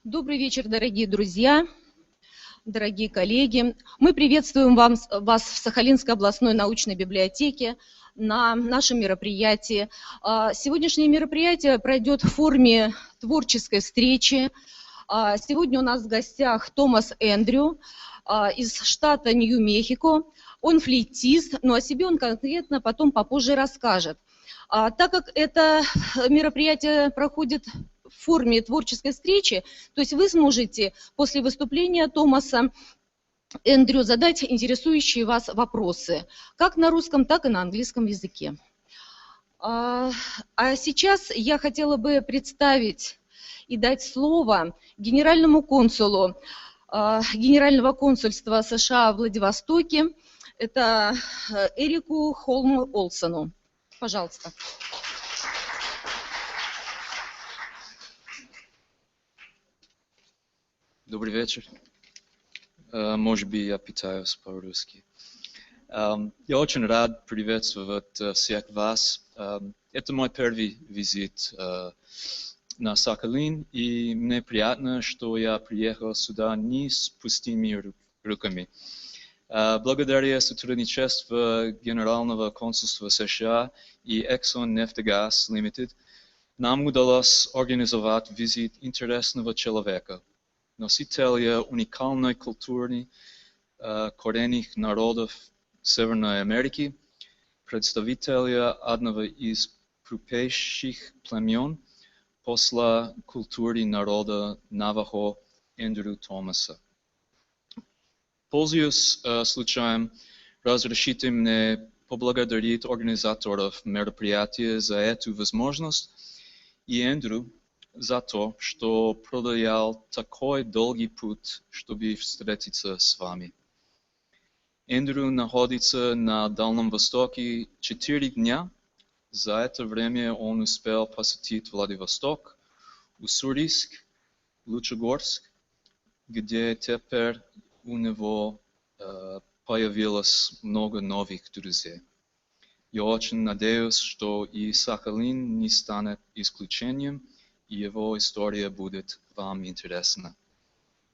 Добрый вечер, дорогие друзья, дорогие коллеги. Мы приветствуем вас в Сахалинской областной научной библиотеке на нашем мероприятии. Сегодняшнее мероприятие пройдет в форме творческой встречи. Сегодня у нас в гостях Томас Эндрю из штата Нью-Мехико. Он флейтист, но о себе он конкретно потом попозже расскажет. Так как это мероприятие проходит в форме творческой встречи, то есть вы сможете после выступления Томаса Эндрю задать интересующие вас вопросы, как на русском, так и на английском языке. А сейчас я хотела бы представить и дать слово генеральному консулу Генерального консульства США в Владивостоке, это Эрику Холму Олсону. Пожалуйста. Добрый вечер. Может быть, я питаюсь по-русски. Я очень рад приветствовать всех вас. Это мой первый визит на Сахалин, и мне приятно, что я приехал сюда не с пустыми руками. Благодаря сотрудничеству Генерального консульства США и Exxon Нефтегаз Limited нам удалось организовать визит интересного человека, носителя уникальной культуры коренных народов Северной Америки, представителя одного из крупнейших племен после культуры народа Навахо Эндрю Томаса. Пользуясь случаем, разрешите мне поблагодарить организаторов мероприятия за эту возможность и Эндрю за то, что проделал такой долгий путь, чтобы встретиться с вами. Эндрю находится на Дальнем Востоке 4 дня. За это время он успел посетить Владивосток, Уссурийск, Лучегорск, где теперь у него появилось много новых друзей. Я очень надеюсь, что и Сахалин не станет исключением, и его история будет вам интересна.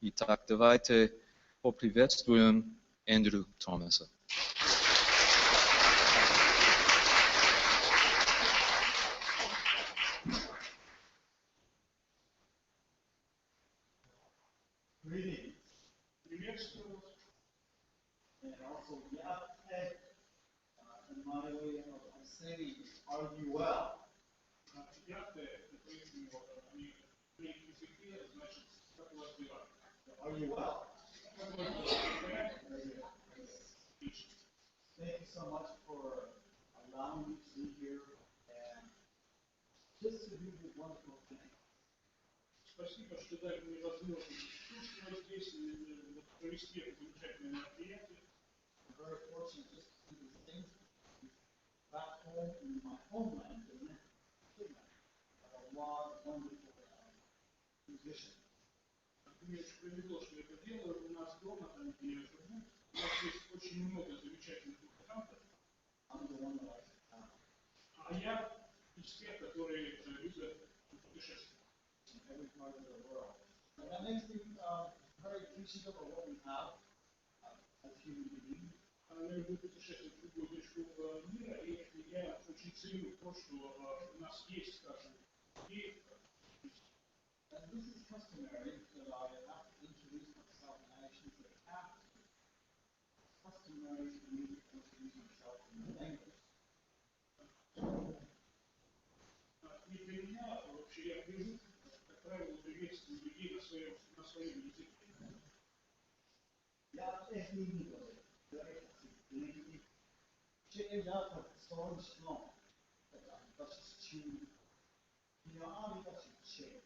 Итак, давайте поприветствуем Эндрю Томаса. Приветствую. And also, in my way of saying, are you well? Are you well? Thank you so much for allowing me to be here and just to do this wonderful thing. Спасибо, что дали мне возможность присутствовать здесь и провести это замечательное мероприятие. I'm very fortunate just to do these things back home in my homeland, isn't it? I have a lot of wonderful musicians. Мне очень повезло, что я это делаю. У нас дома, там, где я живу, у нас есть очень много замечательных музыкантов. А я из тех, которые любят путешествовать. And that makes me very appreciative of what we have as human beings. Я люблю путешествовать в любую точку мира, и я очень ценю то, что у нас есть, скажем, и and this is customary that I have to introduce myself, and I actually say have to. It's customary for me to introduce myself in the language. И для меня вообще я привык, как правило, приветствую людей на своем языке. Я это не говорю. Я как солнечно, как чуть, я как чуть.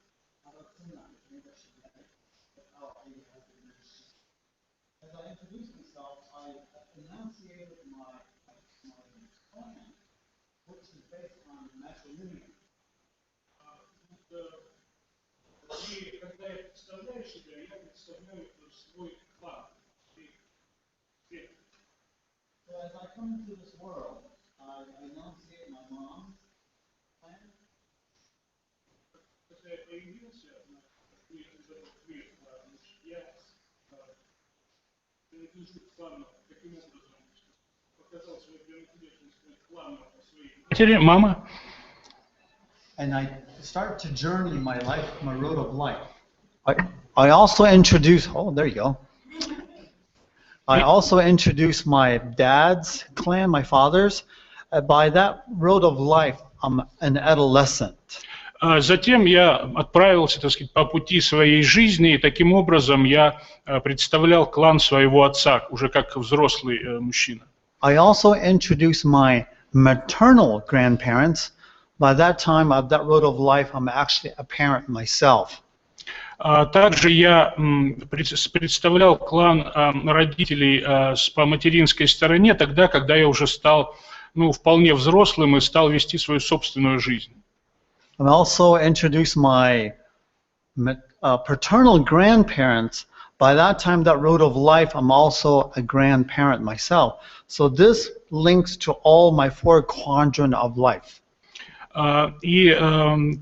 As I introduced myself, I enunciated my plan, which is based on matrilineal. И когда я представляю себя, я представляю свой план. So as I come into this world, I enunciate my mom's plan. Когда я появился, службы клана, каким образом показал свою принадлежность к клану своей матери, мамы. And I started to journey my life, my road of life. I also introduced, oh, there you go. I also introduced my dad's clan, my father's. By that road of life, I'm an adolescent. Затем я отправился, так сказать, по пути своей жизни, и таким образом я представлял клан своего отца, уже как взрослый мужчина. I also introduced my maternal grandparents. By that time, of that road of life, I'm actually a parent myself. Также я представлял клан родителей по материнской стороне тогда, когда я уже стал вполне взрослым и стал вести свою собственную жизнь. I also introduced my paternal grandparents. By that time, that road of life, I'm also a grandparent myself. So this links to all my four quadrants of life. И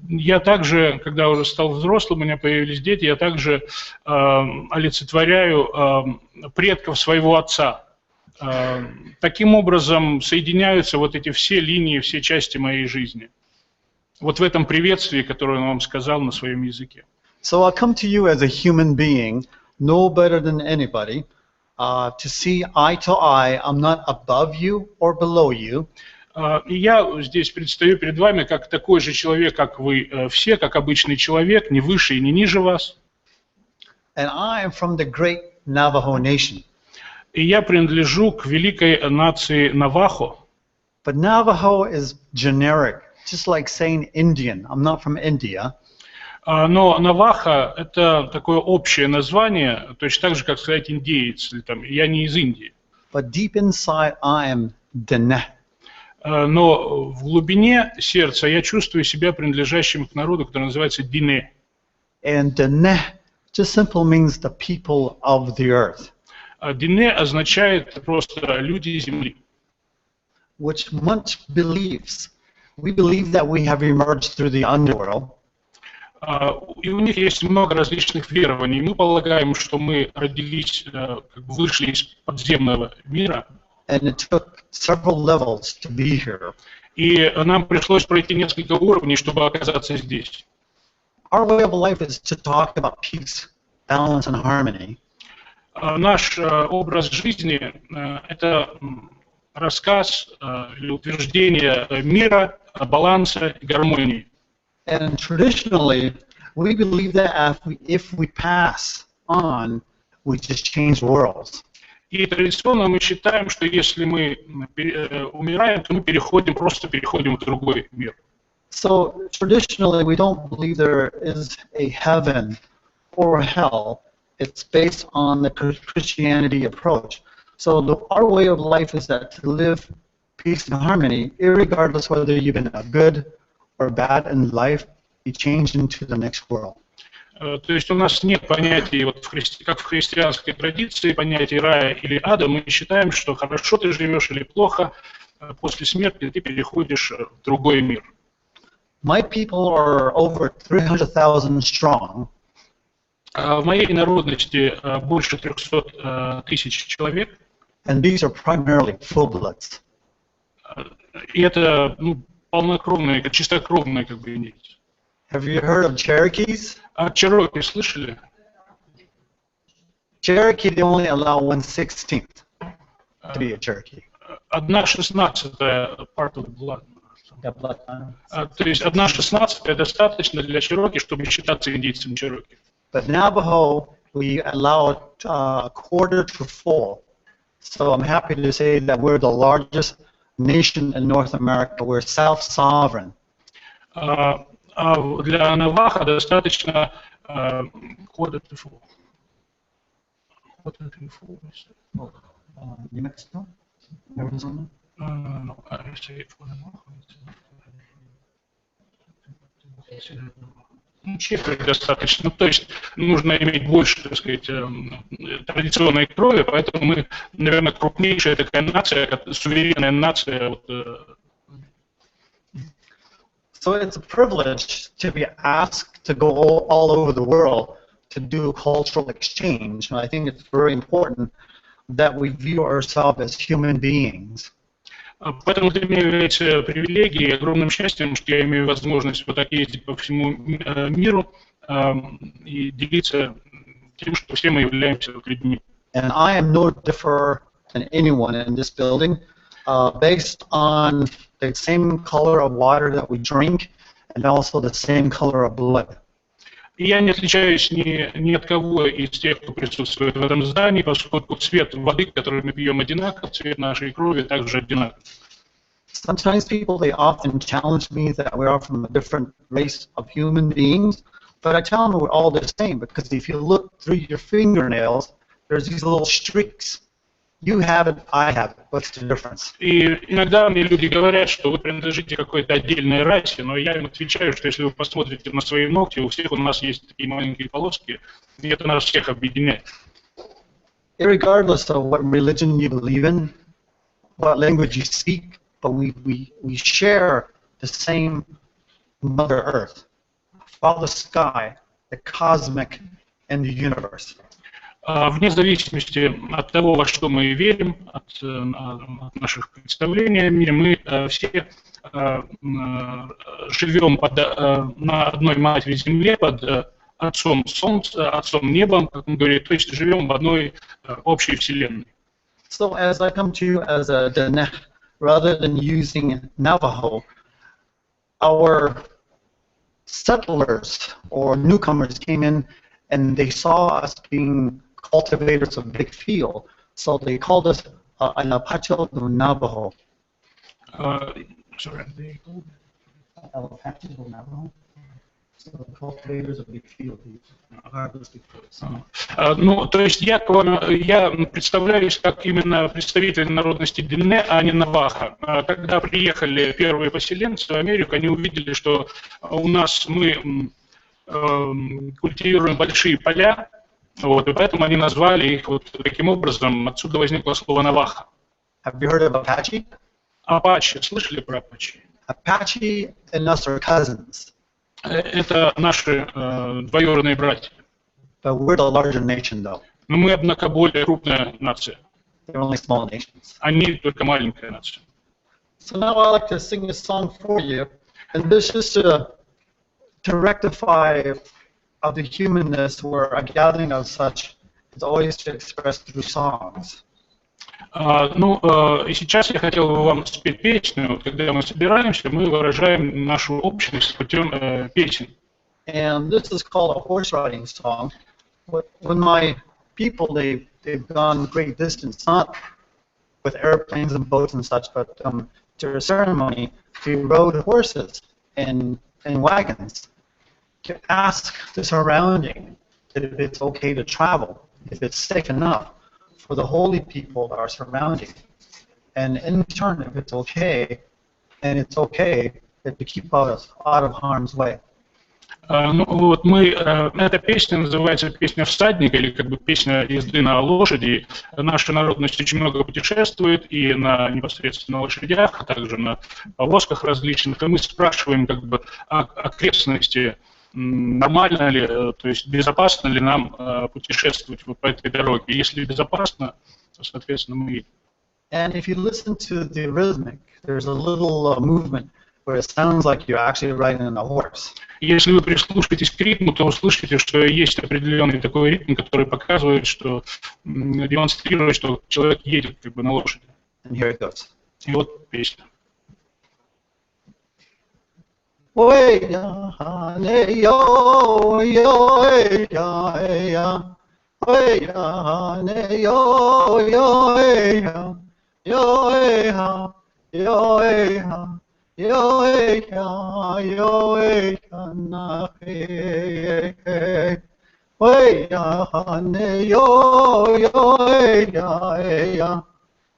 я также, когда уже стал взрослым, у меня появились дети, я также олицетворяю предков своего отца. Таким образом соединяются вот эти все линии, все части моей жизни. Вот в этом приветствии, которое он вам сказал на своем языке. So I come to you as a human being, no better than anybody, to see eye to eye. I'm not above you or below you. И я здесь предстаю перед вами как такой же человек, как вы все, как обычный человек, не выше и не ниже вас. And I am from the great Navajo nation. И я принадлежу к великой нации Навахо. But Navajo is generic, just like saying Indian. I'm not from India. Но Навахо – это такое общее название, точно так же, как сказать индеец, или там, я не из Индии. But deep inside, I am Dene. Но в глубине сердца я чувствую себя принадлежащим к народу, который называется Дине. And Dene just simply means the people of the earth. Дине означает просто люди земли. Which much believes. We believe that we have emerged through the underworld. И у них есть много различных верований. Мы полагаем, что мы родились, вышли из подземного мира. And it took several levels to be here. И нам пришлось пройти несколько уровней, чтобы оказаться здесь. Our way of life is to talk about peace, balance, and harmony. Наш образ жизни – это рассказ или утверждение мира, баланса и гармонии. And traditionally, we believe that if we pass on, we just change worlds. И традиционно мы считаем, что если мы умираем, то мы просто переходим в другой мир. So traditionally, we don't believe there is a heaven or hell. It's based on the Christianity approach. So our way of life is that to live peace and harmony, irregardless whether you've been a good or bad in life, you change into the next world. То есть у нас нет понятия, вот как в христианской традиции, понятия рая или ада. Мы считаем, что хорошо ты живешь или плохо, после смерти ты переходишь в другой мир. My people are over 300,000 strong. В моей народности больше 300 тысяч человек. And these are primarily full-bloods. И это полнокровные, чистокровные индейцы. Have you heard of Cherokees? Чероки слышали? Cherokee, they only allow 1/16 to be a Cherokee. 1/16 part of the blood. То есть 1/16 достаточно для Чероки, чтобы считаться индейцем Чероки. But Navajo, we allow a quarter to full. So I'm happy to say that we're the largest nation in North America. We're self-sovereign. Для Наваха достаточно quarter to full. Quarter to full. New Mexico? Arizona? No, I say it for Navajo. Четверть достаточно, то есть нужно иметь больше, так сказать, традиционной крови, поэтому мы, наверное, крупнейшая такая нация, суверенная нация. So it's a privilege to be asked to go all over the world to do cultural exchange. And I think it's very important. that we view ourselves as human beings. Поэтому для меня является привилегией и огромным счастьем, что я имею возможность вот так ездить по всему миру и делиться тем, что все мы являемся людьми. And I am no different than anyone in this building, based on the same color of water that we drink, and also the same color of blood. И я не отличаюсь ни от кого из тех, кто присутствует в этом здании, поскольку цвет воды, который мы пьем, одинаков, цвет нашей крови также одинаков. Sometimes people, they often challenge me that we are from a different race of human beings, but I tell them we're all the same, because if you look through your fingernails, there's these little streaks. You have it, I have it. What's the difference? И иногда мне люди говорят, что вы принадлежите какой-то отдельной расе, но я им отвечаю, что если вы посмотрите на свои ногти, у всех у нас есть такие маленькие полоски, и это нас всех объединяет. Irregardless of what religion you believe in, what language you speak, but we share the same Mother Earth, Father Sky, the cosmic, and the universe. Вне зависимости от того, во что мы верим, от наших представлений о мире, мы все живем на одной матери Земле, под Отцом Солнца, Отцом Небом, как он говорит, то есть живем в одной общей Вселенной. So as I come to you as a Diné, rather than using Navajo, our settlers or newcomers came in and they saw us being cultivators of big field, so they called us an Apache Navajo. Sorry, they called Apache Navajo. So the cultivators of big field. Ну, то есть я представляюсь как именно представитель народности Дине, а не Наваха. Когда приехали первые поселенцы в Америку, они увидели, что у нас мы культивируем большие поля, вот, и поэтому они назвали их вот таким образом. Отсюда возникло слово Наваха. Have you heard of Apache? Апачи. Слышали про Апачи? Apache and us are cousins. Это наши двоюродные братья. But we're the larger nation, though. Но мы, однако, более крупная нация. They're only small nations. Они только маленькая нация. So now I'd like to sing a song for you, and this is to rectify of the humanness where a gathering of such is always to express through songs. И сейчас я хотел бы вам спеть песню. Вот, когда мы собираемся, мы выражаем нашу общность путем песен. And this is called a horse riding song. When my people, they've gone great distance, not with airplanes and boats and such, but to a ceremony, they rode horses and wagons to ask the surrounding if it's okay to travel, if it's safe enough for the holy people that are surrounding, and in turn, if it's okay, and it's okay to keep us out of harm's way. Ну вот мы, эта песня называется «Песня всадника», или как бы песня езды на лошади. Наша народность очень много путешествует и на непосредственно лошадях, а также на повозках различных. И мы спрашиваем как бы окрестности, нормально ли, то есть безопасно ли нам путешествовать вот по этой дороге. Если безопасно, то, соответственно, мы едем. And if you listen to the rhythmic, there's a little movement where it sounds like you're actually riding on a horse. Если вы прислушаетесь к ритму, то услышите, что есть определенный такой ритм, который показывает, что демонстрирует, что человек едет как бы на лошади. And here it goes. И вот песня. Ой, я, не, yo, yo, я, я. Ой, я, не, yo, yo, я. Yo, я, yo, я. Yo, na, hey, hey. Oi, ya, ne, yo, ya.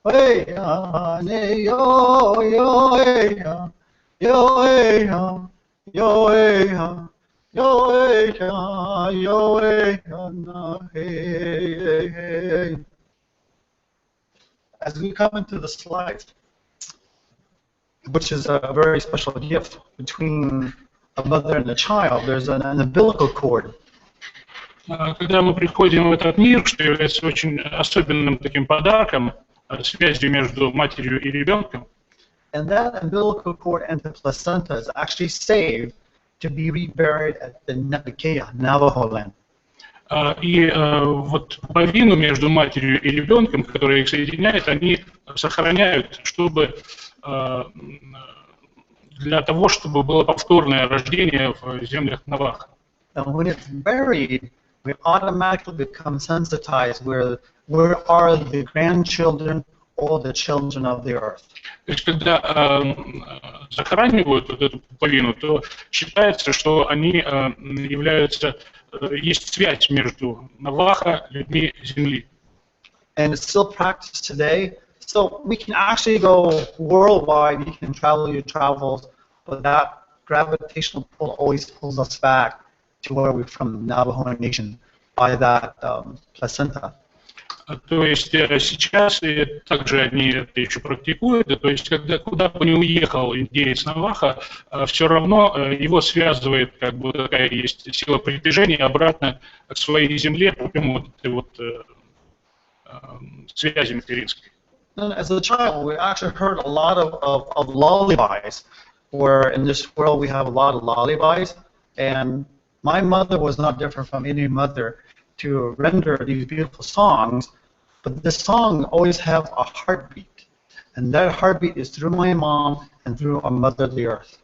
Oi, ya, ne, yo, ya. Yo, ya, na, hey, hey. As we come into the slides, which is a very special gift between a mother and a child, there's an umbilical cord. Когда мы приходим в этот мир, что является очень особенным таким подарком, связью между матерью и ребенком, and that umbilical cord and the placenta is actually saved to be reburied at the Navajo land. И вот пуповину между матерью и ребенком, которая их соединяет, они сохраняют, чтобы для того, чтобы было повторное рождение в землях Наваха. And when it's buried, we automatically become sensitized where are the grandchildren or the children of the earth. То есть, когда захоранивают вот эту пуповину, то считается, что они являются, есть связь между Наваха, людьми Земли. And it's still practiced today. So we can actually go worldwide, you can travel your travels, but that gravitational pull always pulls us back to where we're from, the Navajo Nation, by that placenta. То есть сейчас также они это еще практикуют, то есть когда куда бы ни уехал индеец Наваха, все равно его связывает, как бы такая есть сила притяжения обратно к своей земле путем вот этой вот связи материнской. And as a child, we actually heard a lot of lullabies, where in this world we have a lot of lullabies, and my mother was not different from any mother to render these beautiful songs, but this song always have a heartbeat, and that heartbeat is through my mom and through our mother the earth.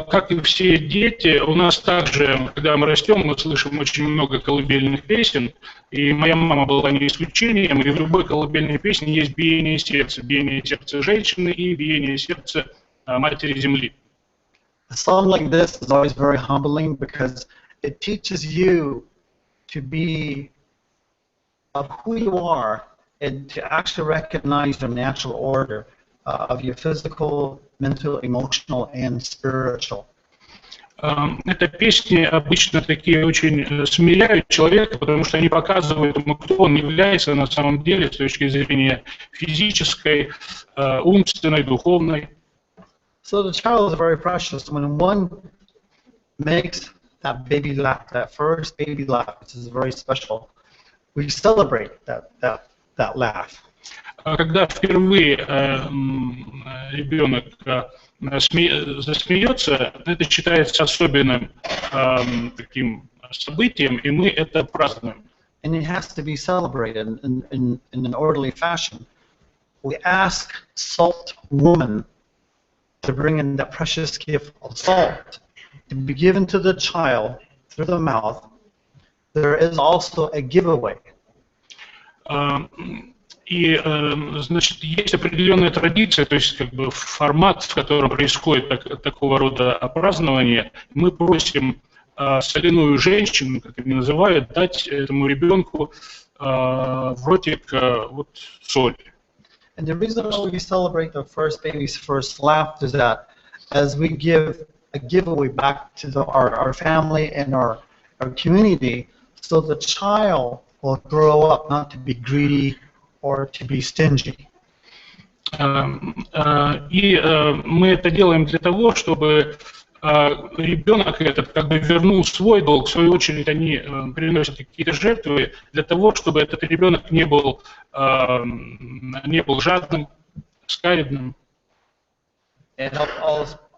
Как и все дети, у нас также, когда мы растем, мы слышим очень много колыбельных песен, и моя мама была не исключением, и в любой колыбельной песне есть биение сердца женщины и биение сердца матери Земли. A song like this is always very humbling because it teaches you to be of who you are and to actually recognize the natural order of your physical, mental, emotional, and spiritual. Это песни обычно такие очень смиряют человека, потому что они показывают ему, кто он является на самом деле с точки зрения физической, умственной, духовной. So the child is very precious. When one makes that baby laugh, that first baby laugh, which is very special, we celebrate that laugh. Когда впервые ребенок засмеется, это считается особенным таким событием, и мы это празднуем. And it has to be celebrated in an orderly fashion. We ask salt woman to bring in that precious gift of salt to be given to the child through the mouth. There is also a giveaway. И, значит, есть определенная традиция, то есть как бы формат, в котором происходит такого рода празднование. Мы просим соляную женщину, как они называют, дать этому ребенку в ротик вот соль. And the reason why we celebrate the first baby's first laugh is that as we give a giveaway back to our family and our community, so the child will grow up not to be greedy or to be stingy. И мы это делаем для того, чтобы ребенок этот как бы вернул свой долг. В свою очередь они приносят какие-то жертвы для того, чтобы этот ребенок не был жадным, скаридным. And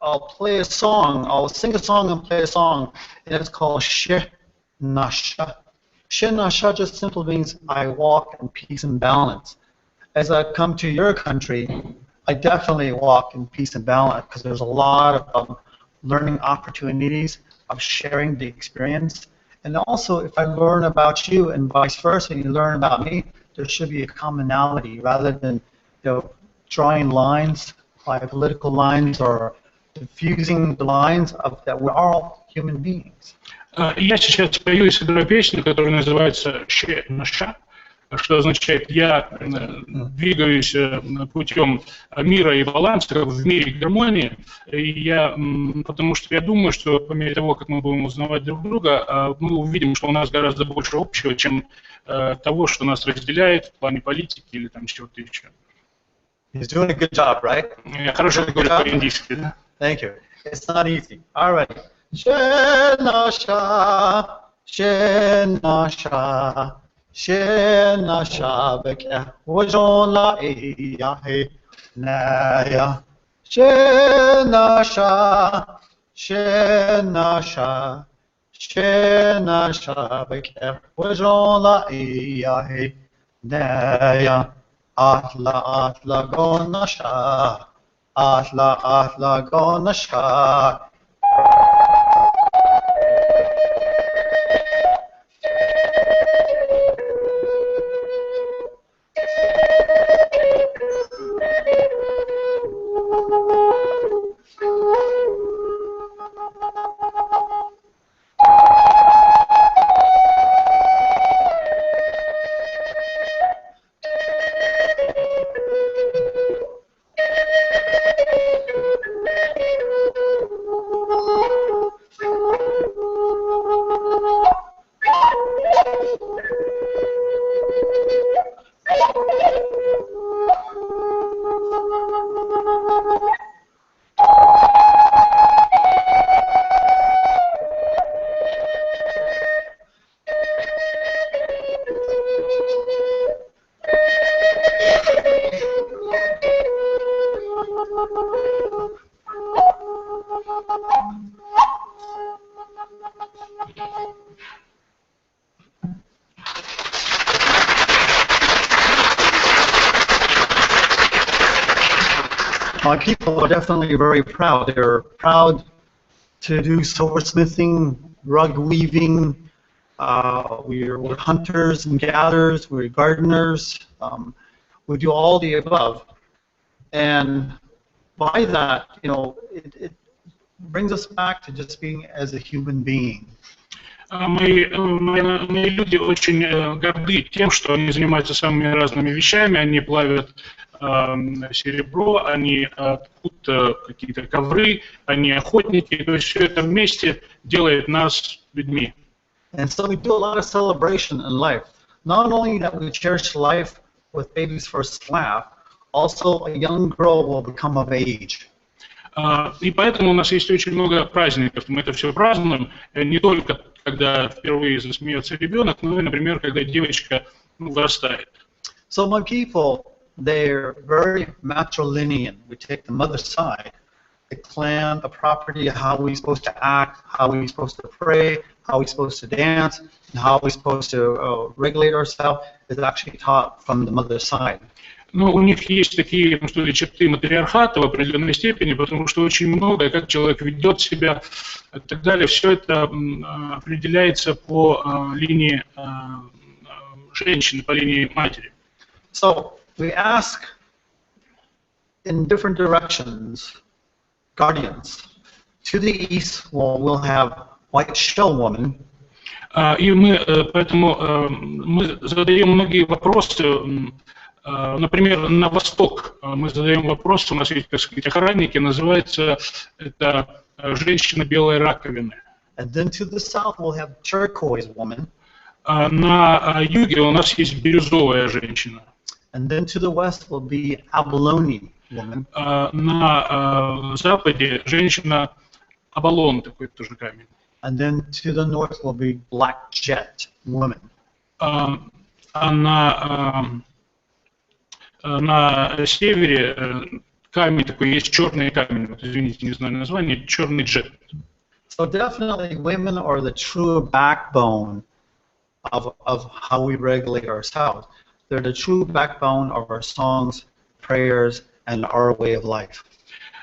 I'll play a song. I'll sing a song and play a song, and it's called She Nasha. She Nasha just simply means I walk in peace and balance. As I come to your country, I definitely walk in peace and balance because there's a lot of learning opportunities of sharing the experience. And also, if I learn about you and vice versa, and you learn about me, there should be a commonality rather than drawing lines like political lines or diffusing the lines of that we're all human beings. Я сейчас спою и сыграю песню, которая называется «She Nasha», что означает «я двигаюсь путем мира и баланса, в мире гармонии». И потому что я думаю, что по мере того, как мы будем узнавать друг друга, мы увидим, что у нас гораздо больше общего, чем того, что нас разделяет в плане политики или там чего-то еще. He's doing a good job, right? Я хорошо говорю по-индийски, да? Thank you. It's not easy. All right. She Nasha, Shenasha, Shenasha, Beke, Wajola, Eyahe, Naya. Shenasha, Shenasha, Shenasha, Beke, Wajola, Eyahe, Naya. Atla, Atla, Gonasha, Atla, Atla, Gonasha. My people are definitely very proud. They're proud to do silversmithing, rug weaving. We're hunters and gatherers. We're gardeners. We do all the above. And by that, you know, it brings us back to just being as a human being. Мои люди очень горды тем, что они занимаются самыми разными вещами, они плавят серебро, они ткут какие-то ковры, они охотники, то есть все это вместе делает нас людьми. And so we do a lot of celebration in life. Not only that we cherish life with baby's first laugh, also a young girl will become of age. И поэтому у нас есть очень много праздников. Мы это все празднуем не только когда впервые засмеется ребенок, но и, например, когда девочка вырастает. So my people, they're very matrilineal. We take the mother's side, the clan, the property, how we're supposed to act, how we're supposed to pray, how we're supposed to dance, and how we're supposed to regulate ourselves is actually taught from the mother's side. Но у них есть такие, что ли, черты матриархата в определенной степени, потому что очень многое, как человек ведет себя и так далее, все это определяется по линии женщины, по линии матери. So we ask in different directions, guardians. To the east, we'll have white shell woman. И мы поэтому мы задаем многие вопросы. Например, на восток мы задаем вопрос, у нас есть, так сказать, охранники, называется это женщина белой раковины. And then to the south we'll have turquoise woman. На юге у нас есть бирюзовая женщина. And then to the west will be abalone woman. На западе женщина Абалон, такой тоже камень. And then to the north will be black jet woman. На севере камень такой, есть черный камень, вот, извините, не знаю название, черный джет. So definitely women are the true backbone of how we regulate ourselves. They're the true backbone of our songs, prayers, and our way of life.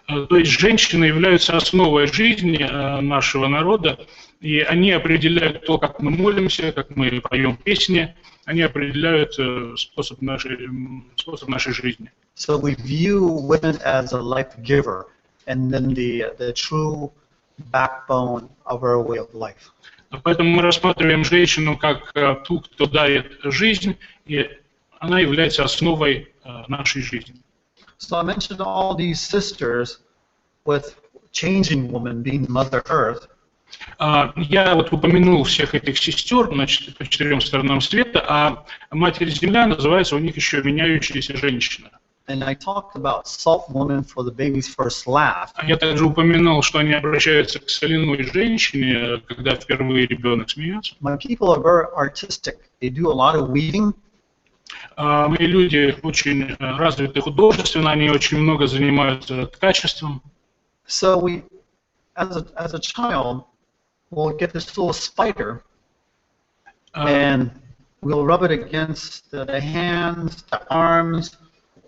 То есть женщины являются основой жизни нашего народа, и они определяют то, как мы молимся, как мы поем песни, они определяют способ нашей жизни. So we view women as a life giver, and then the true backbone of our way of life. Поэтому мы рассматриваем женщину как ту, кто дает жизнь, и она является основой нашей жизни. So I mentioned all these sisters with changing woman being Mother Earth. Я вот упомянул всех этих сестер, значит, по четырем сторонам света, а Матерь Земля называется у них еще меняющаяся женщина. And I talked about salt woman for the baby's first laugh. Я также упомянул, что они обращаются к соляной женщине, когда впервые ребенок смеется. My people are very artistic. They do a lot of weaving. Мои люди очень развиты художественно, они очень много занимаются ткачеством. So we, as a child, we'll get this little spider, and we'll rub it against the hands, the arms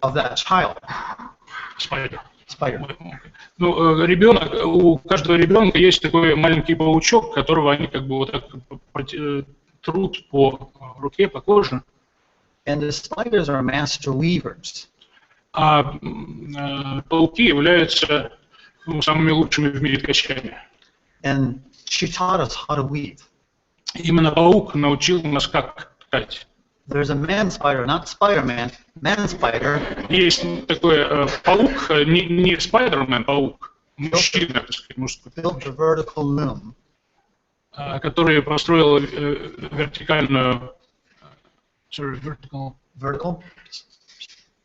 of that child. Spider. Ну, ребенок, у каждого ребенка есть такой маленький паучок, которого они как бы вот так трут по руке, по коже. And the spiders are master weavers. А пауки являются самыми лучшими в мире ткачами. And she taught us how to weave. Именно паук научил нас, как ткать. There's a man spider, not Spider-Man, man spider. Есть такой паук, не Spider-Man, паук, мужчина, так сказать, мужской. Built a vertical loom. Который построил вертикальную,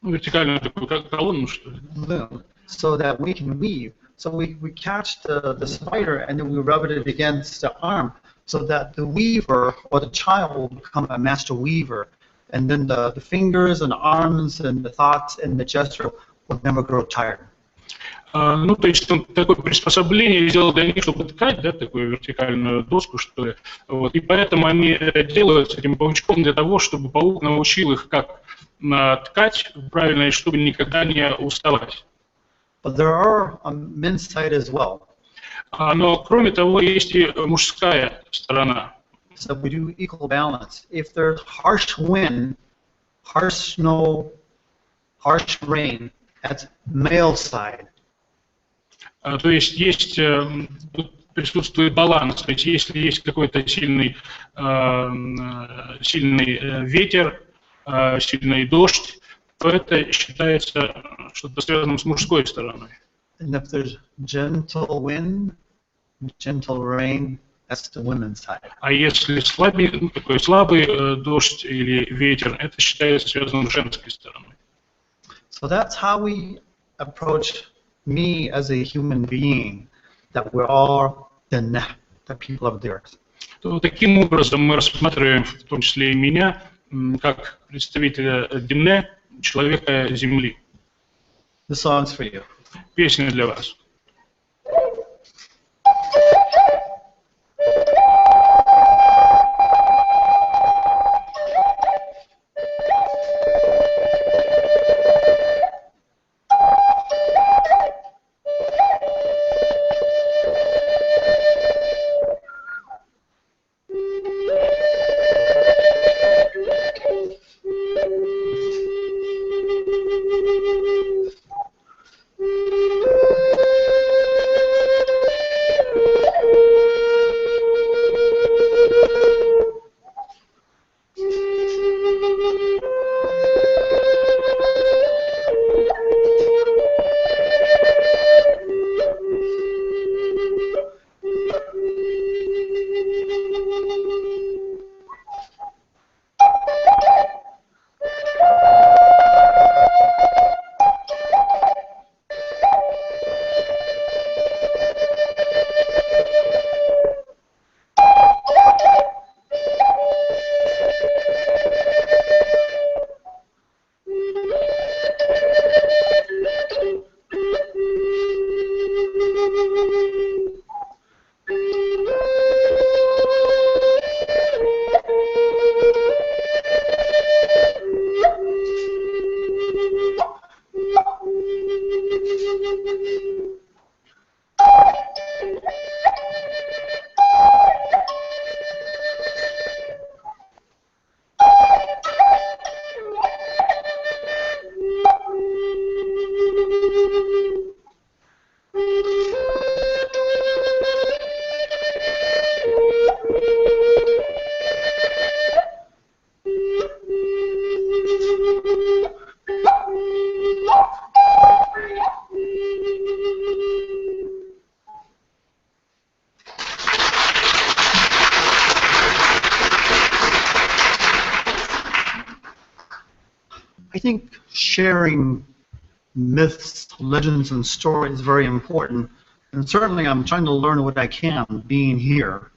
вертикальную такую колонну, что ли. Loom, so that we can weave. So we catch the spider and then we rub it against the arm, so that the weaver or the child will become a master weaver, and then the fingers and arms and the thoughts and the gesture will never grow tired. Ну, то есть такое приспособление сделал для них, чтобы ткать, да, такую вертикальную доску, что ли. Вот. И поэтому они делают с этим паучком для того, чтобы паук научил их, как ткать правильно, и чтобы никогда не уставать. But there are a men's side as well. Но кроме того, есть и мужская сторона. So we do equal balance. If there's harsh wind, harsh snow, harsh rain, that's male side. То есть присутствует баланс. То есть если есть какой-то сильный ветер, сильный дождь, то это считается что-то связанным с мужской стороной. And if there's gentle wind, gentle rain, that's the women's side. А если такой слабый дождь или ветер, это считается связанным с женской стороной. So that's how we approach me as a human being, that we're all the people of the earth. То таким образом мы рассматриваем, в том числе и меня, как представителя Динне, человека Земли. The song's for you. Песня для вас. I think sharing myths, legends, and stories very important. And certainly I'm trying to learn what I can being here.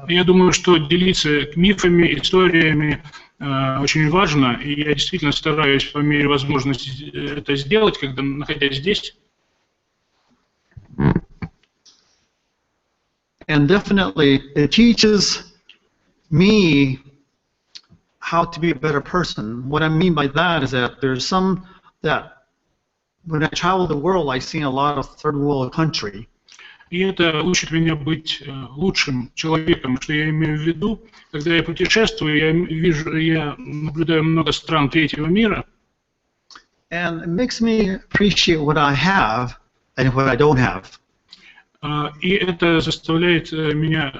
Я думаю, что делиться мифами, историями очень важно, и я действительно стараюсь по мере возможности это сделать, когда находясь здесь. And definitely it teaches me how to be a better person. What I mean by that is that there's some that when I travel the world, I see a lot of third world country. И это учит меня быть лучшим человеком. Что я имею в виду? Когда я путешествую, я наблюдаю много стран третьего мира. And it makes me appreciate what I have and what I don't have. И это заставляет меня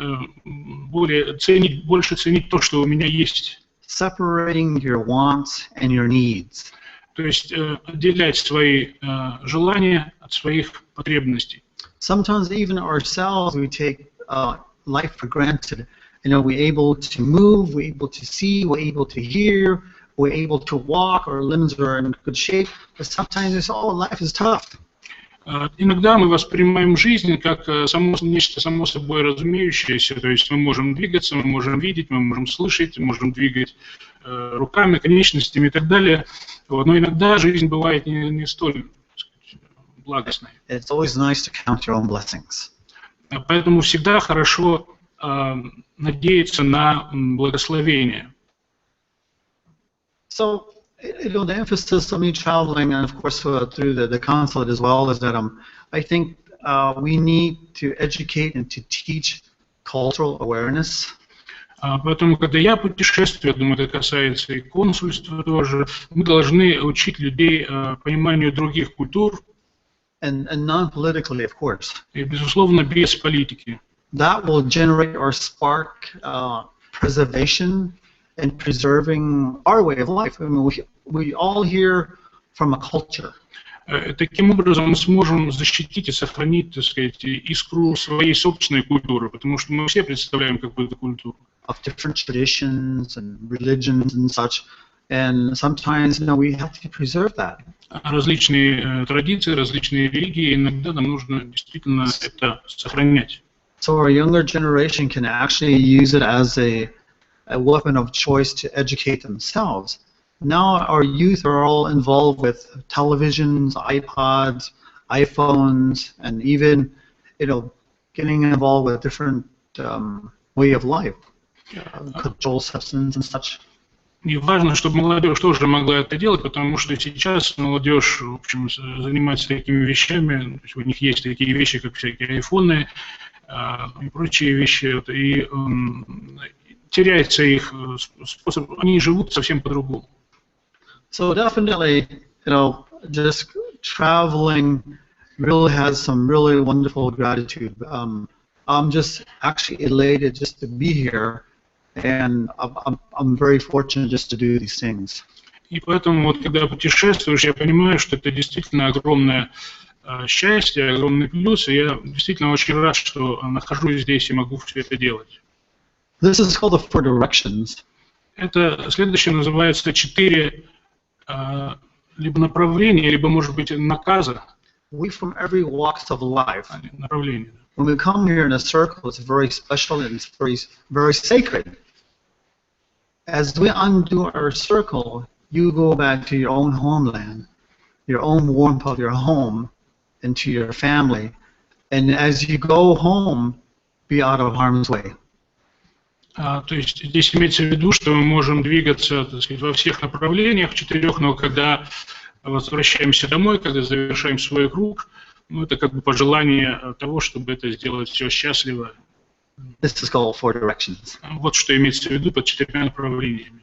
больше ценить то, что у меня есть. Separating your wants and your needs. То есть отделять свои желания от своих потребностей. Sometimes even ourselves we take life for granted. You know, we're able to move, we're able to see, we're able to hear, we're able to walk, our limbs are in good shape. But sometimes it's all life is tough. Иногда мы воспринимаем жизнь как нечто само собой разумеющееся, то есть мы можем двигаться, мы можем видеть, мы можем слышать, мы можем двигать руками, конечностями и так далее. Вот. Но иногда жизнь бывает не столь, так сказать, благостной. It's always nice to count your own blessings. Поэтому всегда хорошо надеяться на благословение. So, you know, the emphasis of me traveling, and of course through the consulate as well, is that I think we need to educate and to teach cultural awareness. Поэтому, когда я путешествую, я думаю, это касается и консульства тоже, мы должны учить людей пониманию других культур. And non-politically, of course. И, безусловно, без политики. That will generate or spark preservation and preserving our way of life. I mean, we all hear from a culture. Таким образом мы сможем защитить и сохранить, так сказать, искру своей собственной культуры, потому что мы все представляем какую-то культуру. Of different traditions and religions and such, and sometimes, you know, we have to preserve that. Различные традиции, различные религии, иногда нам нужно действительно это сохранять. So our younger generation can actually use it as a weapon of choice to educate themselves. Now our youth are all involved with televisions, iPods, iPhones, and even, you know, getting involved with different way of life, controlled substance and such. И важно, чтобы молодежь тоже могла это делать, потому что сейчас молодежь, в общем, занимается такими вещами, то есть у них есть такие вещи, как всякие айфоны и прочие вещи, и теряется их способ, они живут совсем по-другому. So definitely, you know, just traveling really has some really wonderful gratitude. I'm just actually elated just to be here, and I'm very fortunate just to do these things. И поэтому вот когда путешествуешь, я понимаю, что это действительно огромное счастье, огромный плюс, и я действительно очень рад, что нахожусь здесь и могу все это делать. This is called the Four Directions. Это следующее называется 4 либо направления, либо, может быть, наказа. We from every walks of life. Направления. When we come here in a circle, it's very special and it's very sacred. As we undo our circle, you go back to your own homeland, your own warmth of your home, and to your family. And as you go home, be out of harm's way. То есть здесь имеется в виду, что мы можем двигаться, так сказать, во всех направлениях, 4, но когда возвращаемся домой, когда завершаем свой круг, ну, это как бы пожелание того, чтобы это сделать все счастливо. This is called Four Directions. Вот что имеется в виду под 4 направлениями.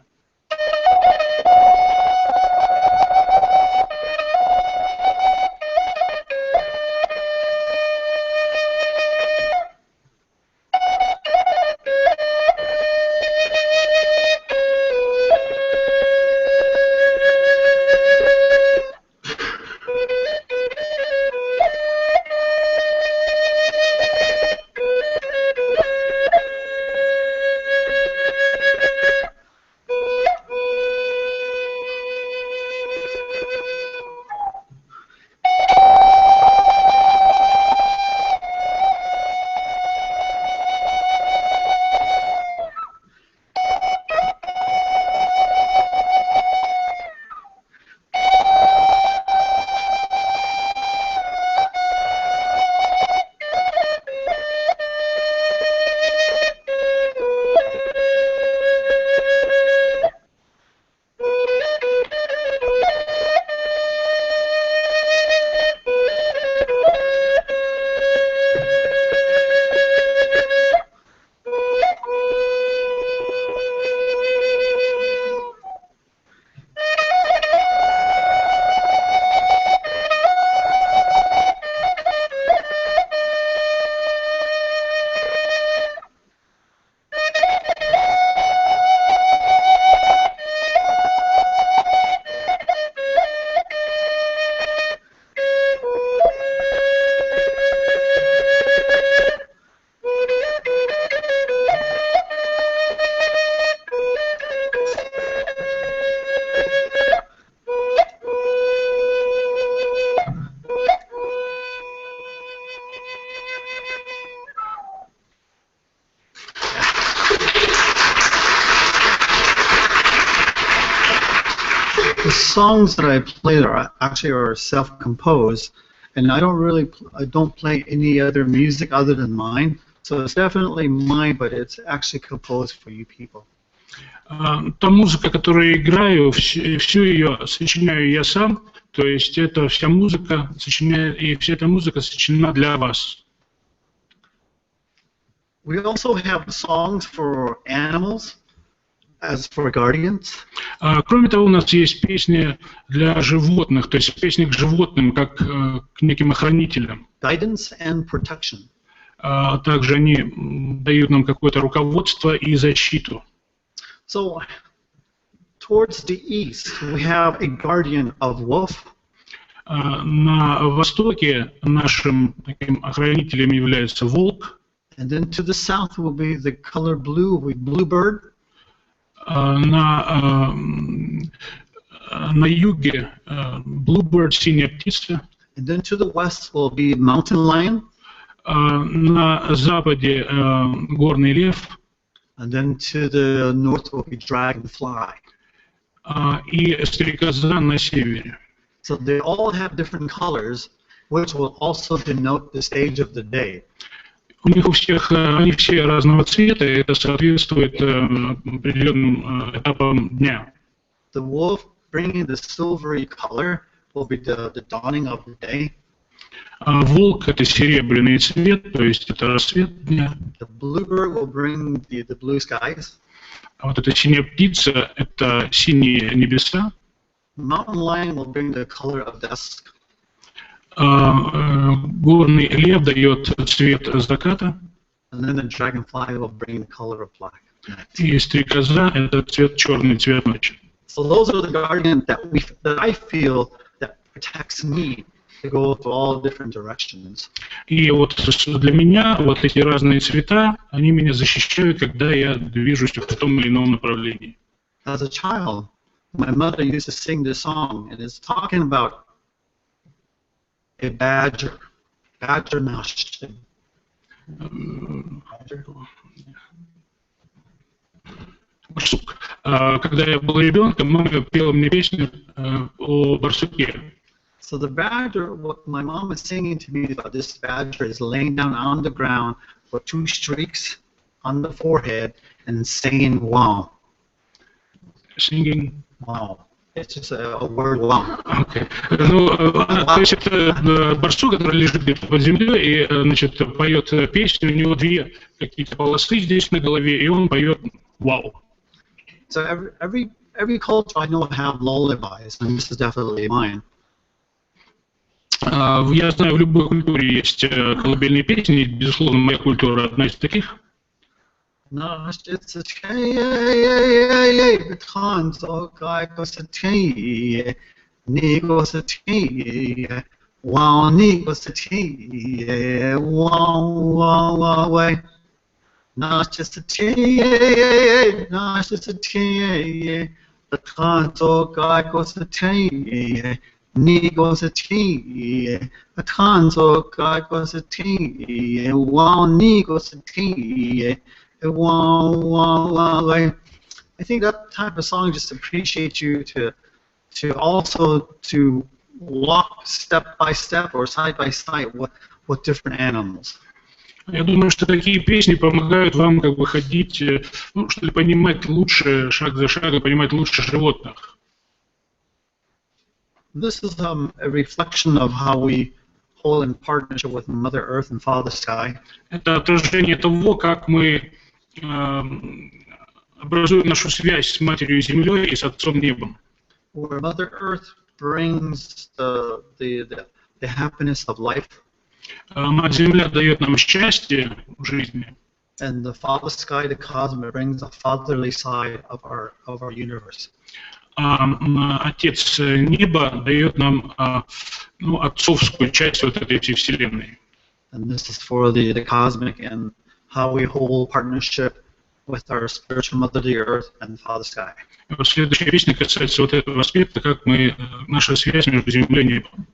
songs that I play are self-composed, and I don't play any other music other than mine. So it's definitely mine, but it's actually composed for you people. Та музыка, которую я играю, всю ее сочиняю я сам, то есть это вся музыка сочиняет, и вся эта музыка сочинена для вас. We also have songs for animals, as for guardians. Кроме того, у нас есть песни для животных, то есть песни к животным, как к неким охранителям. Guidance and protection. Также они дают нам какое-то руководство и защиту. So, towards the east, we have a guardian of wolf. На востоке нашим таким охранителем является волк. And then to the south will be the color blue with bluebird. На юге bluebird, синяя птица. And then to the west will be mountain lion. На западе горный лев. And then to the north will be dragonfly. И стрекоза на севере. So they all have different colors, which will also denote the stage of the day. У них у всех, они все разного цвета, и это соответствует определенным этапам дня. The wolf bringing the silvery color will be the dawning of the day. Волк – это серебряный цвет, то есть это рассвет дня. The bluebird will bring the blue skies. А вот эта синяя птица – это синие небеса. Mountain lion will bring the color of dusk. Горный лев дает цвет заката. And then the dragonfly will bring the color of black. И стрекоза – это цвет черный, цвет ночи. So those are the guardians that I feel that protects me to go to all different directions. И вот для меня вот эти разные цвета, они меня защищают, когда я движусь в том или ином направлении. As a child, my mother used to sing this song, and it's talking about a badger. Badger наш. Барсук. Когда я был ребенком, мама пела мне песню о барсуке. So the badger, what my mom was singing to me about this badger is laying down on the ground with 2 streaks on the forehead and saying wow. Singing. Wow. It's just a word wow. Okay. Ну, то есть это барсук, который лежит где-то под землей и, значит, поет песню, у него 2 какие-то полосы здесь на голове, и он поет вау. So every culture I know have lullabies, and this is definitely mine. Я знаю, в любой культуре есть колыбельные песни, безусловно, моя культура одна из таких. I think that type of song just appreciates you to also to walk step by step or side by side with different animals. Я думаю, что такие песни помогают вам как бы ходить, ну, что ли, понимать лучше, шаг за шагом, понимать лучше животных. This is a reflection of how we hold in partnership with Mother Earth and Father Sky. Это отражение того, как мы образуем нашу связь с Матерью Землей и с Отцом Небом. Where Mother Earth brings the happiness of life. Мать Земля дает нам счастье в жизни. And the Father Sky, the cosmos, brings the fatherly side of our universe. Отец Неба дает нам ну, отцовскую часть вот этой всей Вселенной. And this is for the cosmic and how we hold partnership with our spiritual mother, the earth, and Father Sky. Вот следующая песня касается вот этого аспекта, как мы, наша связь между Землей и Небом.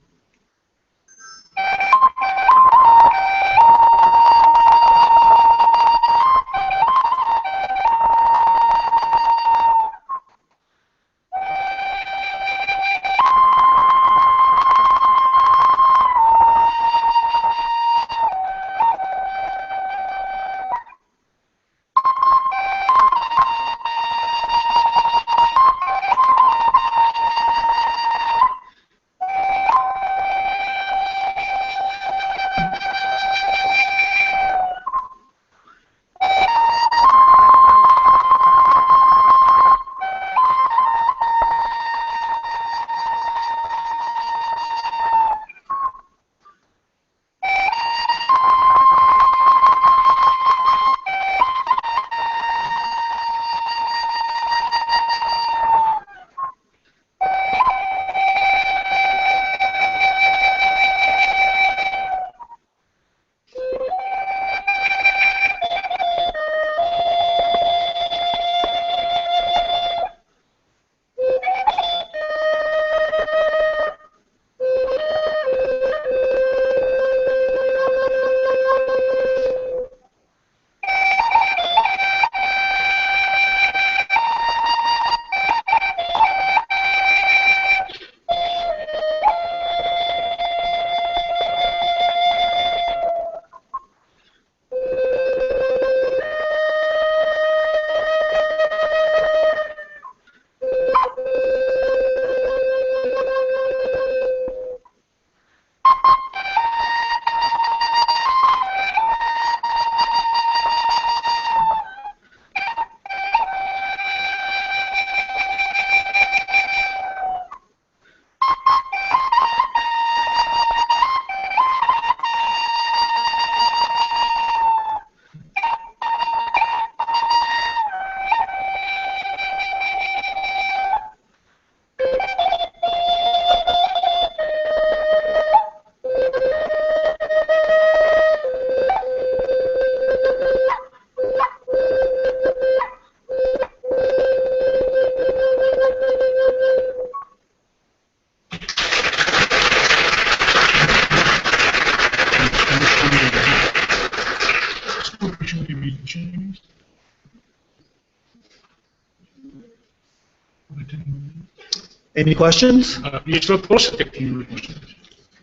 Any questions? Есть вопросы какие-нибудь?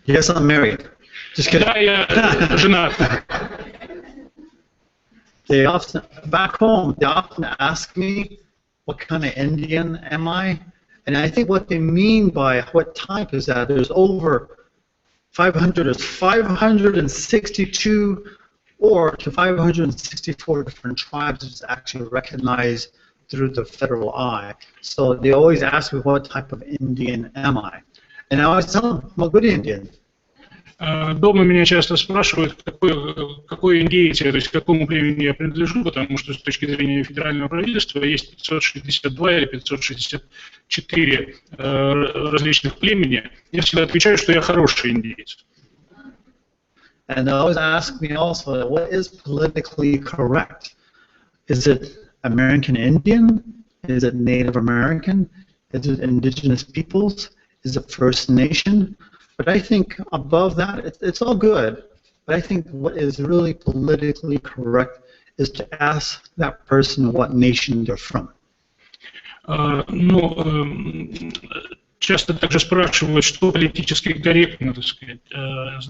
Yes, I'm married. Just kidding. Да, я женат. They often, back home, they often ask me, what kind of Indian am I? And I think what they mean by what type is that there's over 562 or to 564 different tribes that's actually recognized through the federal eye. So they always ask me what type of Indian am I? And I always tell them, I'm a good Indian. Дома меня часто спрашивают, какой индейец я, то есть к какому племени я принадлежу, потому что с точки зрения федерального правительства есть 562 или 564 различных племени. Я всегда отвечаю, что я хороший индейец. And they always ask me also, what is politically correct? Is it American Indian? Is it Native American? Is it indigenous peoples? Is it First Nation? But I think above that, it's all good. But I think what is really politically correct is to ask that person what nation they're from. Часто также спрашивают, что политически корректно, так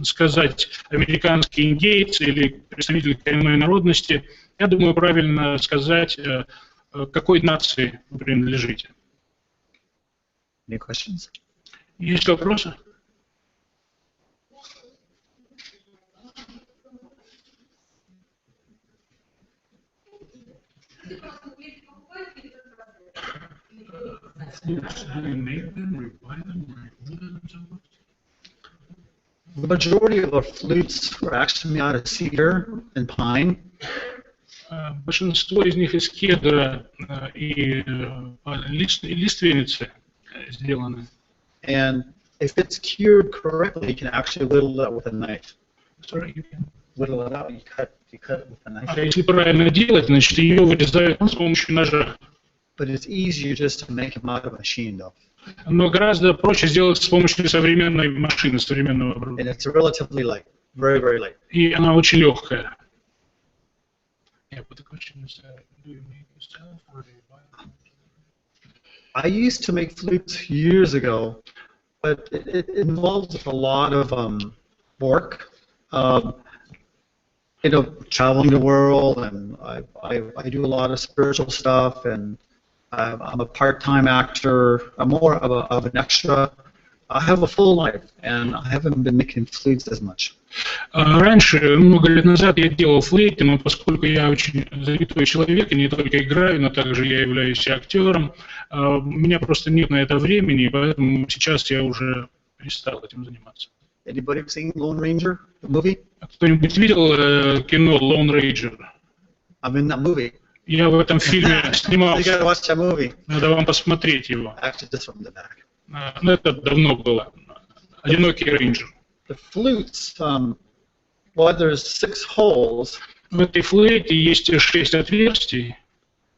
сказать американский индейец или представитель коренной народности. Я думаю, правильно сказать, какой нации вы принадлежите. Any questions? Есть вопросы? The majority of our flutes are actually out of cedar and pine. Большинство из них из кедра и лиственницы сделаны. And if it's cured correctly, you can actually whittle it out with a knife. Sorry, you can... Whittle it out, you cut it with a knife. Если правильно делать, значит ее вырезают с помощью ножа. But it's easier just to make them out of a machine, though. Но гораздо проще сделать с помощью современной машины, современного оборудования. And it's relatively light, very, very light. И она очень легкая. I used to make flutes years ago, but it involves a lot of work. Traveling the world, and I do a lot of spiritual stuff, and I'm a part-time actor. I'm more of an extra. I have a full life, and I haven't been making flutes as much. Раньше, много лет назад, я делал флейты, но поскольку я очень занятой человек, и не только играю, но также я являюсь актером, у меня просто нет на это времени, поэтому сейчас я уже перестал этим заниматься. Anybody seen Lone Ranger, the movie? Кто-нибудь видел кино Lone Ranger? I'm in that movie. Я в этом фильме снимался. You gotta watch that movie. Надо вам посмотреть его. Actually, this from the back. Но это давно было. Одинокий рейнджер. The flutes, there's 6 holes. В этой флейте есть 6 отверстий.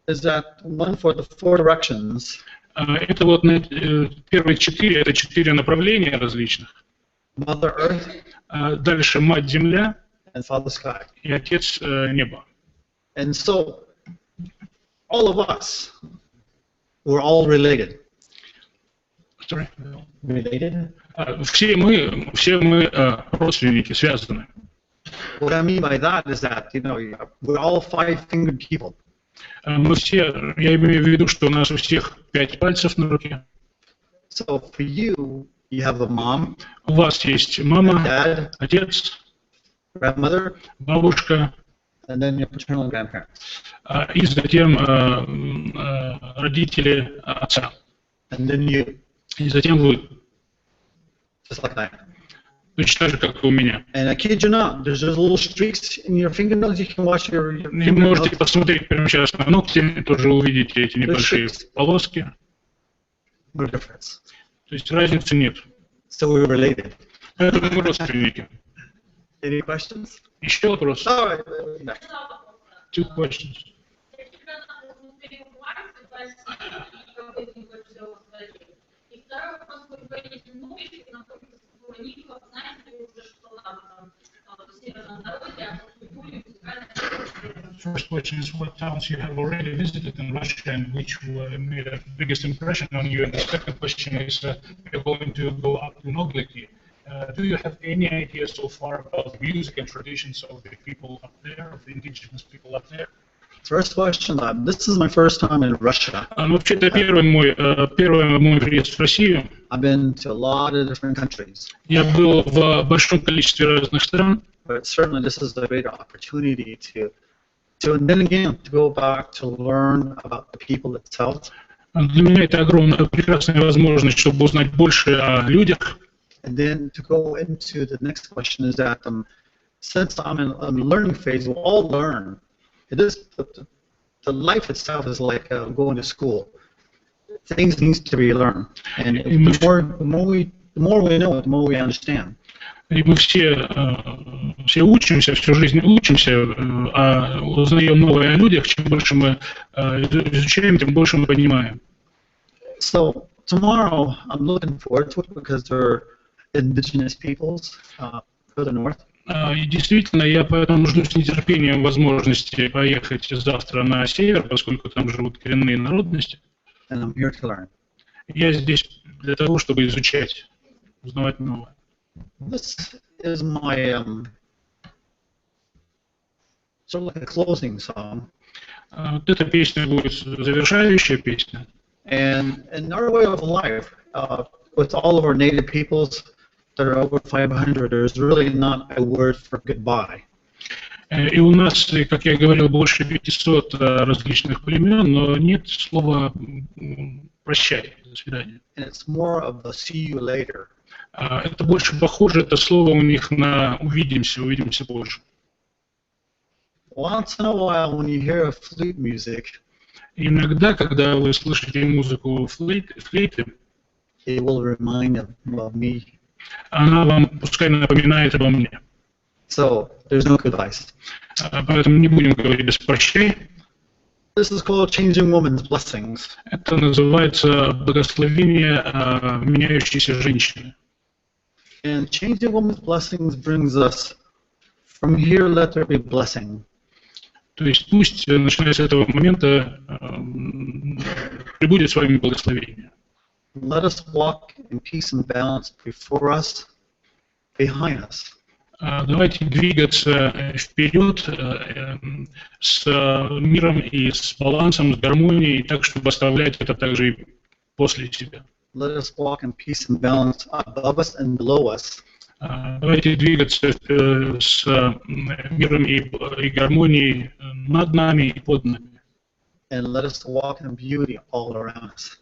Is that one for the 4 directions? Это вот первые 4, это 4 направления различных. Mother Earth. Дальше Мать Земля. And Father Sky. И Отец Небо. And so, all of us, we're all related. Sorry? Related? Все мы родственники, связаны. What I mean by that is that, we're all 5-fingered people. Мы все, я имею в виду, что у нас у всех 5 пальцев на руке. So for you have a mom. У вас есть мама, dad, отец, grandmother, бабушка, and then your paternal grandparents. И затем родители отца. And then you. И затем вы. Just like that. Точно так же, как и у меня. And I kid you not, there's those little streaks in your fingernails. You can watch your И можете посмотреть прямо сейчас на ногти, тоже увидите эти небольшие полоски. No difference. То есть разницы нет. So we're related. Это мы родственники. Any questions? Еще вопрос? All right. 2 questions. First question is what towns you have already visited in Russia and which made the biggest impression on you. And the second question is, you're going to go up to Nogliki. Do you have any idea so far about the music and traditions of the people up there, of the indigenous people up there? First question, this is my first time in Russia. Ну, вообще, это первый мой приезд в Россию. I've been to a lot of different countries. Я был в большом количестве разных стран. But certainly this is a great opportunity to then again to go back to learn about the people itself. Для меня это огромная, прекрасная возможность, чтобы узнать больше о людях. And then to go into the next question is that since I'm in a learning phase, we'll all learn. It is the life itself is like going to school. Things needs to be learned, and the more we know, the more we understand. И мы все учимся, всю жизнь учимся, узнаем новое о людях. Чем больше мы изучаем, тем больше мы понимаем. So tomorrow, I'm looking forward to it because they're indigenous peoples further north. И действительно, я поэтому жду с нетерпением возможности поехать завтра на север, поскольку там живут коренные народности. And I'm here to learn. Я здесь для того, чтобы изучать, узнавать новое. This is my sort of like a closing song. Вот эта песня будет завершающая песня. And in our way of life, with all of our native peoples that are over 500, there's really not a word for goodbye. И у нас, как я говорил, больше 500 различных племен, но нет слова «прощай», «до свидания». And it's more of the see you later. Это больше похоже, это слово у них на «увидимся», «увидимся позже». Once in a while, when you hear flute music, иногда, когда вы слышите музыку флейты, it will remind of me. Она вам пускай напоминает обо мне. So there's no goodbyes. Поэтому не будем говорить без прощай. This is called changing woman's blessings. Это называется благословение меняющейся женщины. And changing woman's blessings brings us from here. Let there be blessing. То есть пусть, начиная с этого момента, прибудет с вами благословение. Let us walk in peace and balance before us, behind us. Давайте двигаться вперед с миром и с балансом, с гармонией, так, чтобы оставлять это также и после себя. Let us walk in peace and balance above us and below us. Давайте двигаться с миром и гармонией над нами и под нами. And let us walk in beauty all around us.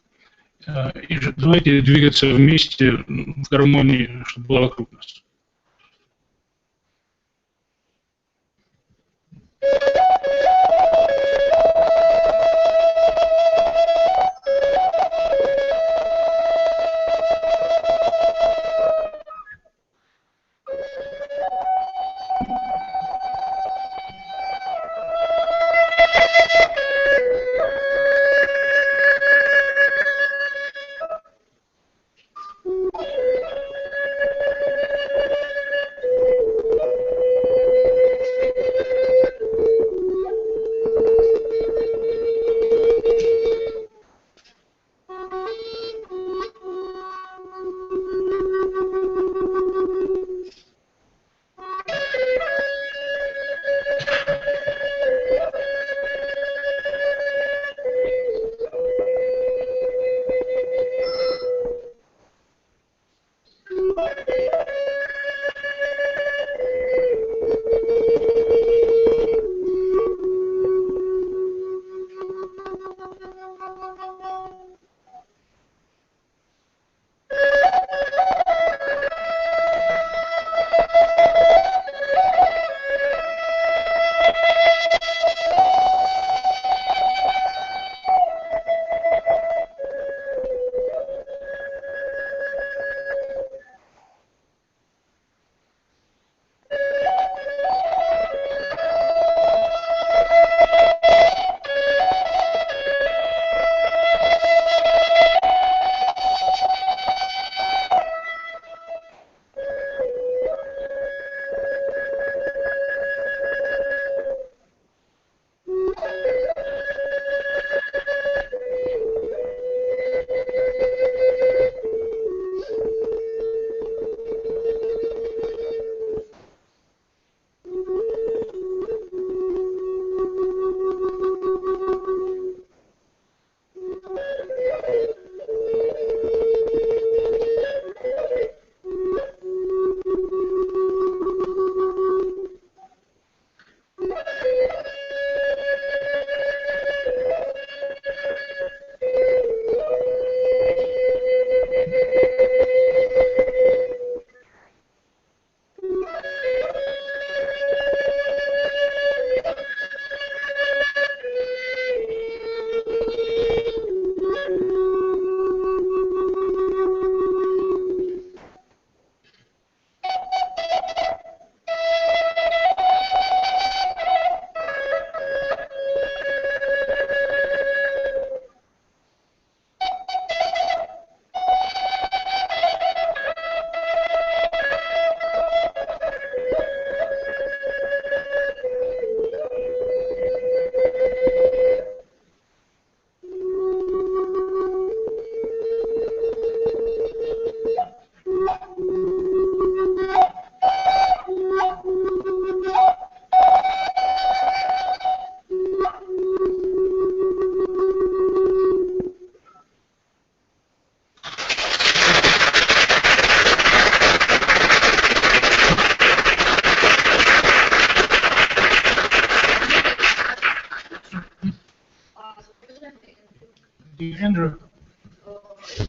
И давайте двигаться вместе в гармонии, чтобы было вокруг нас.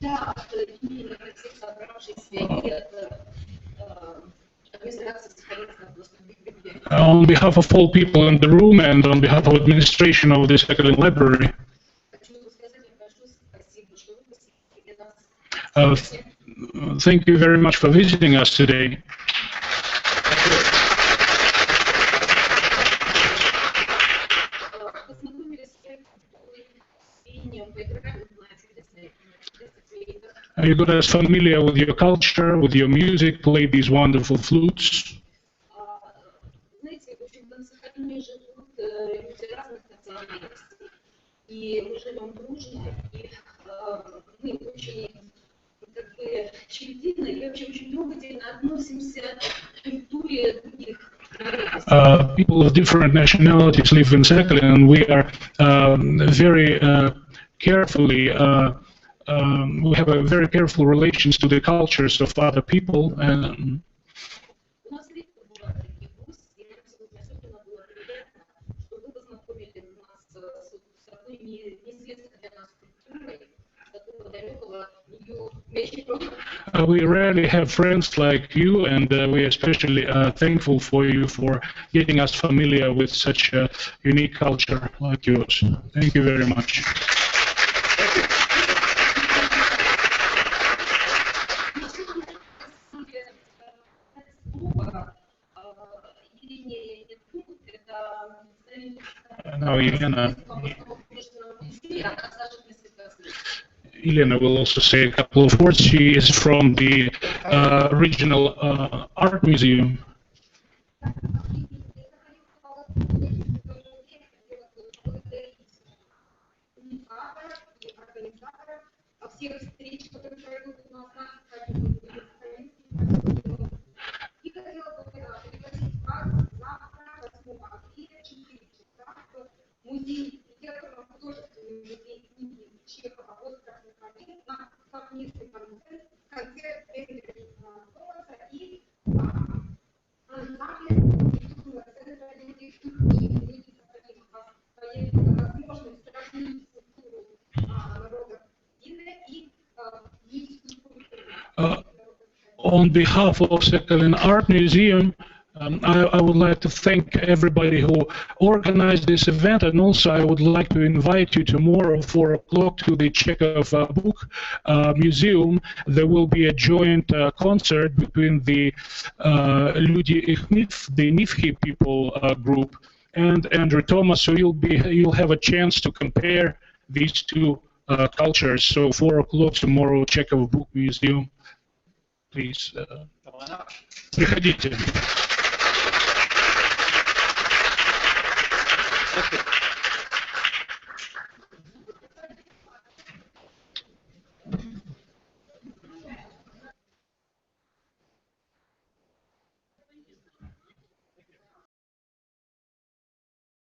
Я от имени всех собравшихся и от администрации Сахалинской областной библиотеки. On behalf of all people in the room and on behalf of administration of the Sakhalin Library, Хочу сказать вам большое спасибо, что вы посетили нас. thank you very much for visiting us today. Познакомились с пением, поиграли на чудесной флейте. You got us familiar with your culture, with your music, played these wonderful flutes. Знаете, в общем, на Сахалине живут люди разных национальностей, и мы живем дружно, и мы очень как бы щепетильно и вообще очень трогательно относимся к культуре других. People of different nationalities live in Sakhalin, and we are very carefully, we have a very careful relations to the cultures of other people. And У нас редко бывают такие гости, и нам сегодня особенно было приятно, что вы познакомили нас с такой неизвестной для нас культурой, с такого далекого New Mexico. we rarely have friends like you, and we are especially thankful for you for getting us familiar with such a unique culture like yours. Thank you very much. Now, Elena will also say a couple of words. She is from the Regional Art Museum. Музей художественный музей книги Чехова «Остров на Коле» на совместный концерт Эндрю Томаса и ансамбль культурного центра «Люди Сахалина». Возможность сравнить культуру народов Сахалина и язык культуры. On behalf of Sakhalin Art Museum, I would like to thank everybody who organized this event, and also I would like to invite you tomorrow, 4 o'clock, to the Chekhov Book Museum. There will be a joint concert between the Люди Ихнив, the Nifhi people group, and Andrew Thomas, so you'll have a chance to compare these two cultures. So 4 o'clock tomorrow, Chekhov Book Museum. Please, приходите. Okay.